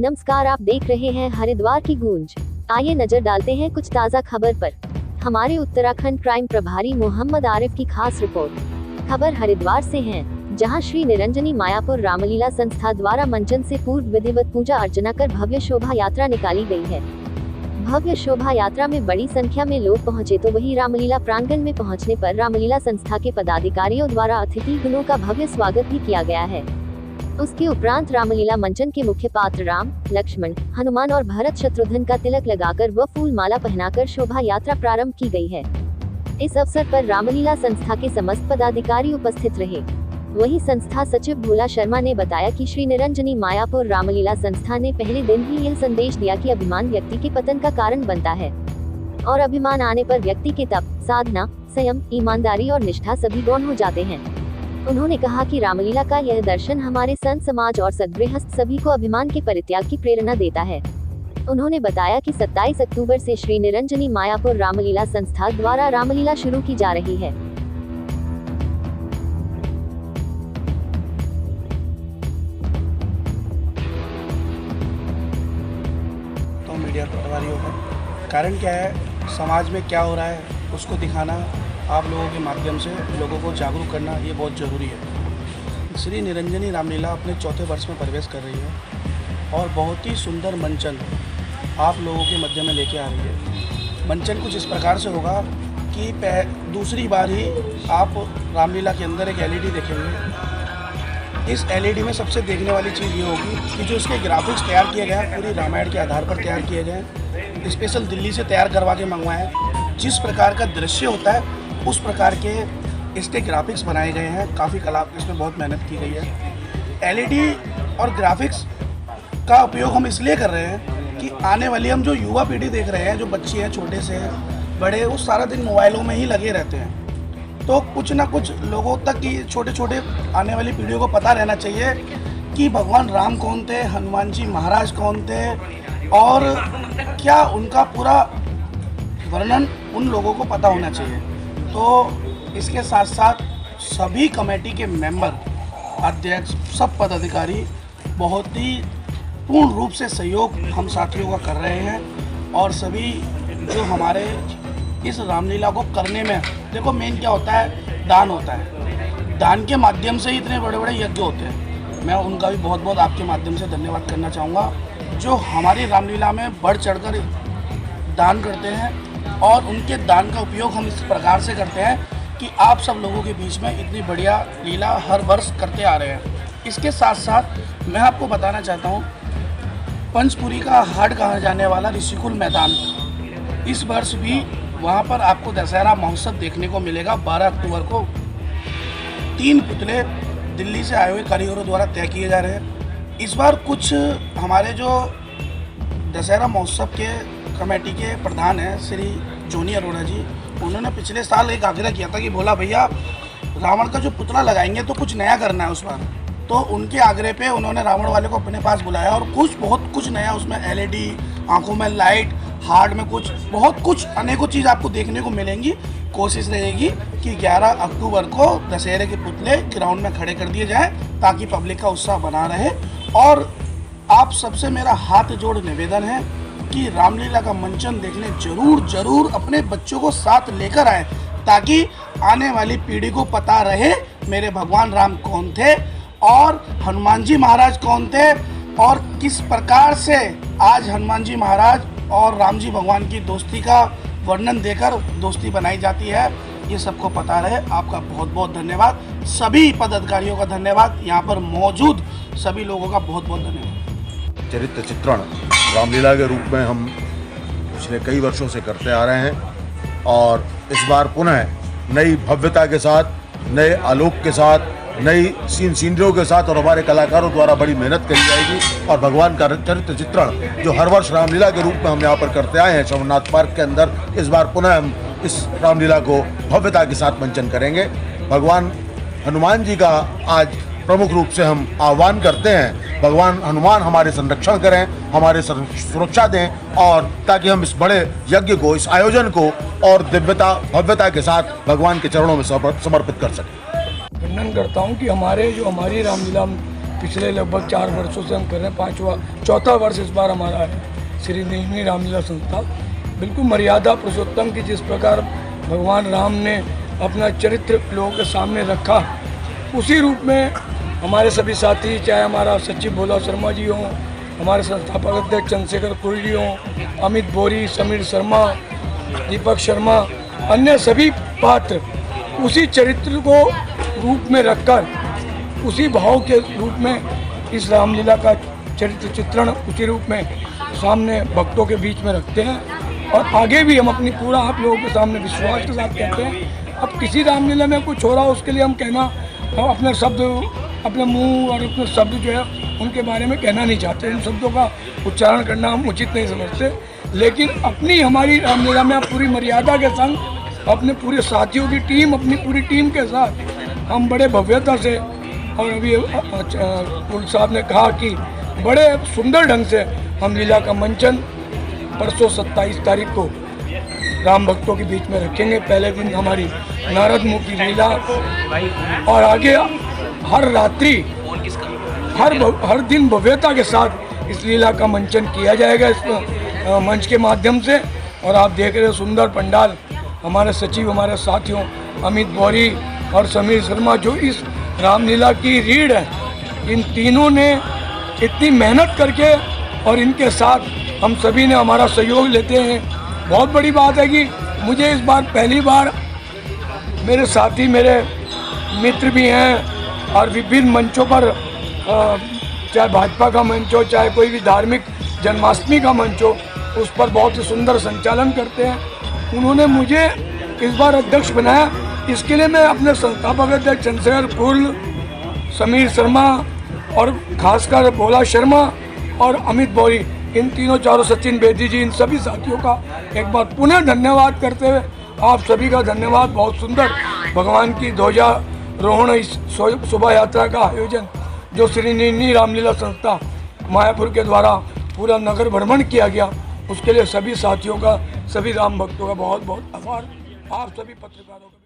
नमस्कार, आप देख रहे हैं हरिद्वार की गूंज। आइए नजर डालते हैं कुछ ताज़ा खबर पर। हमारे उत्तराखंड क्राइम प्रभारी मोहम्मद आरिफ की खास रिपोर्ट। खबर हरिद्वार से है, जहां श्री निरंजनी मायापुर रामलीला संस्था द्वारा मंचन से पूर्व विधिवत पूजा अर्चना कर भव्य शोभा यात्रा निकाली गई है। भव्य शोभा यात्रा में बड़ी संख्या में लोग पहुंचे तो वहीं रामलीला प्रांगण में पहुंचने पर रामलीला संस्था के पदाधिकारियों द्वारा अतिथि गणों का भव्य स्वागत भी किया गया है। उसके उपरांत रामलीला मंचन के मुख्य पात्र राम, लक्ष्मण, हनुमान और भरत शत्रुघ्न का तिलक लगाकर व फूल माला पहनाकर शोभा यात्रा प्रारंभ की गई है। इस अवसर पर रामलीला संस्था के समस्त पदाधिकारी उपस्थित रहे। वहीं संस्था सचिव भोला शर्मा ने बताया कि श्री निरंजनी मायापुर रामलीला संस्था ने पहले दिन ही यह संदेश दिया कि अभिमान व्यक्ति के पतन का कारण बनता है और अभिमान आने पर व्यक्ति के तप, साधना, संयम, ईमानदारी और निष्ठा सभी गौण हो जाते हैं। उन्होंने कहा कि रामलीला का यह दर्शन हमारे संत समाज और सद्गृहस्थ सभी को अभिमान के परित्याग की प्रेरणा देता है। उन्होंने बताया कि 27 अक्टूबर से श्री निरंजनी मायापुर रामलीला संस्था द्वारा रामलीला शुरू की जा रही है। तो मीडिया पटवारियों का कारण क्या है, समाज में क्या हो रहा है उसको दिखाना, आप लोगों के माध्यम से लोगों को जागरूक करना ये बहुत ज़रूरी है। श्री निरंजनी रामलीला अपने चौथे वर्ष में प्रवेश कर रही है और बहुत ही सुंदर मंचन आप लोगों के मध्य में लेके आ रही है। मंचन कुछ इस प्रकार से होगा कि दूसरी बार ही आप रामलीला के अंदर एक LED देखेंगे। इस LED में सबसे देखने वाली चीज़ ये होगी कि जो इसके ग्राफिक्स तैयार किए गए हैं पूरी रामायण के आधार पर तैयार किए गए हैं, स्पेशल दिल्ली से तैयार करवा के मंगवाए हैं। जिस प्रकार का दृश्य होता है उस प्रकार के इसके ग्राफिक्स बनाए गए हैं। काफ़ी कला इसमें बहुत मेहनत की गई है। LED और ग्राफिक्स का उपयोग हम इसलिए कर रहे हैं कि आने वाली हम जो युवा पीढ़ी देख रहे हैं, जो बच्चे हैं छोटे से बड़े, वो सारा दिन मोबाइलों में ही लगे रहते हैं। तो कुछ ना कुछ लोगों तक की छोटे छोटे आने वाली पीढ़ियों को पता रहना चाहिए कि भगवान राम कौन थे, हनुमान जी महाराज कौन थे और क्या उनका पूरा वर्णन उन लोगों को पता होना चाहिए। तो इसके साथ साथ सभी कमेटी के मेंबर, अध्यक्ष, सब पदाधिकारी बहुत ही पूर्ण रूप से सहयोग हम साथियों का कर रहे हैं। और सभी जो हमारे इस रामलीला को करने में, देखो मेन क्या होता है, दान होता है। दान के माध्यम से ही इतने बड़े बड़े यज्ञ होते हैं। मैं उनका भी बहुत बहुत आपके माध्यम से धन्यवाद करना चाहूँगा जो हमारी रामलीला में बढ़ चढ़कर दान करते हैं। और उनके दान का उपयोग हम इस प्रकार से करते हैं कि आप सब लोगों के बीच में इतनी बढ़िया लीला हर वर्ष करते आ रहे हैं। इसके साथ साथ मैं आपको बताना चाहता हूँ, पंचपुरी का हाट कहा जाने वाला ऋषिकुल मैदान, इस वर्ष भी वहाँ पर आपको दशहरा महोत्सव देखने को मिलेगा। 12 अक्टूबर को 3 पुतले दिल्ली से आए हुए कारीगरों द्वारा तय किए जा रहे हैं। इस बार कुछ हमारे जो दशहरा महोत्सव के कमेटी के प्रधान हैं श्री जोनी अरोड़ा जी, उन्होंने पिछले साल एक आग्रह किया था कि बोला भैया रावण का जो पुतला लगाएंगे तो कुछ नया करना है उस बार। तो उनके आग्रह पे उन्होंने रावण वाले को अपने पास बुलाया और बहुत कुछ नया उसमें LED, आंखों में लाइट, हार्ड में कुछ, बहुत कुछ अनेकों चीज़ आपको देखने को मिलेंगी। कोशिश रहेगी कि 11 अक्टूबर को दशहरे के पुतले ग्राउंड में खड़े कर दिए जाएँ ताकि पब्लिक का उत्साह बना रहे। और आप सबसे मेरा हाथ जोड़ निवेदन है कि रामलीला का मंचन देखने जरूर अपने बच्चों को साथ लेकर आए ताकि आने वाली पीढ़ी को पता रहे मेरे भगवान राम कौन थे और हनुमान जी महाराज कौन थे और किस प्रकार से आज हनुमान जी महाराज और राम जी भगवान की दोस्ती का वर्णन देकर दोस्ती बनाई जाती है। ये सबको पता रहे। आपका बहुत बहुत धन्यवाद। सभी पदाधिकारियों का धन्यवाद। यहाँ पर मौजूद सभी लोगों का बहुत बहुत धन्यवाद। चरित्र चित्रण रामलीला के रूप में हम पिछले कई वर्षों से करते आ रहे हैं और इस बार पुनः नई भव्यता के साथ, नए आलोक के साथ, नई सीनरियों के साथ और हमारे कलाकारों द्वारा बड़ी मेहनत करी जाएगी। और भगवान का चरित्र चित्रण जो हर वर्ष रामलीला के रूप में हम यहाँ पर करते आए हैं सोमनाथ पार्क के अंदर, इस बार पुनः हम इस रामलीला को भव्यता के साथ मंचन करेंगे। भगवान हनुमान जी का आज प्रमुख रूप से हम आह्वान करते हैं, भगवान हनुमान हमारे संरक्षण करें, हमारे सुरक्षा दें और ताकि हम इस बड़े यज्ञ को, इस आयोजन को और दिव्यता भव्यता के साथ भगवान के चरणों में समर्पित कर सकें। वर्णन करता हूँ कि हमारी रामलीला पिछले लगभग 4 वर्षों से हम कर रहे हैं। चौथा वर्ष इस बार हमारा है श्री निरंजनी रामलीला संस्था। बिल्कुल मर्यादा पुरुषोत्तम की जिस प्रकार भगवान राम ने अपना चरित्र लोगों के सामने रखा, उसी रूप में हमारे सभी साथी, चाहे हमारा सचिव भोला शर्मा जी हों, हमारे संस्थापक अध्यक्ष चंद्रशेखर कुल जी हों, अमित बोरी, समीर शर्मा, दीपक शर्मा, अन्य सभी पात्र उसी चरित्र को रूप में रखकर, उसी भाव के रूप में इस रामलीला का चरित्र चित्रण उसी रूप में सामने भक्तों के बीच में रखते हैं। और आगे भी हम अपनी पूरा आप लोगों के सामने विश्वास के साथ कहते हैं। अब किसी रामलीला में कुछ हो रहा हो उसके लिए हम कहना, हम अपने शब्द, अपने मुंह और अपने शब्द जो है उनके बारे में कहना नहीं चाहते, उन शब्दों का उच्चारण करना हम उचित नहीं समझते। लेकिन अपनी हमारी रामलीला में पूरी मर्यादा के संग अपने पूरे साथियों की टीम, अपनी पूरी टीम के साथ हम बड़े भव्यता से, और अभी कुल साहब ने कहा कि बड़े सुंदर ढंग से हम लीला का मंचन परसों 27 तारीख को राम भक्तों के बीच में रखेंगे। पहले दिन हमारी नारद मुख की लीला और आगे हर रात्रि हर दिन भव्यता के साथ इस लीला का मंचन किया जाएगा इस मंच के माध्यम से। और आप देख रहे हैं सुंदर पंडाल, हमारे सचिव, हमारे साथियों अमित बोरी और समीर शर्मा जो इस रामलीला की रीढ़ है, इन तीनों ने इतनी मेहनत करके और इनके साथ हम सभी ने हमारा सहयोग लेते हैं। बहुत बड़ी बात है कि मुझे इस बार पहली बार मेरे साथी, मेरे मित्र भी हैं और विभिन्न मंचों पर, चाहे भाजपा का मंच हो, चाहे कोई भी धार्मिक जन्माष्टमी का मंच हो, उस पर बहुत ही सुंदर संचालन करते हैं। उन्होंने मुझे इस बार अध्यक्ष बनाया, इसके लिए मैं अपने संस्थापक अध्यक्ष चंद्रशेखर कुल, समीर शर्मा और खासकर भोला शर्मा और अमित बोरी, इन तीनों चारों, सचिन बेदी जी, इन सभी साथियों का एक बार पुनः धन्यवाद करते हुए आप सभी का धन्यवाद। बहुत सुंदर भगवान की ध्वजारोहण इस शोभा यात्रा का आयोजन जो श्री निरंजनी रामलीला संस्था मायापुर के द्वारा पूरा नगर भ्रमण किया गया, उसके लिए सभी साथियों का, सभी राम भक्तों का बहुत बहुत आभार। आप सभी पत्रकारों का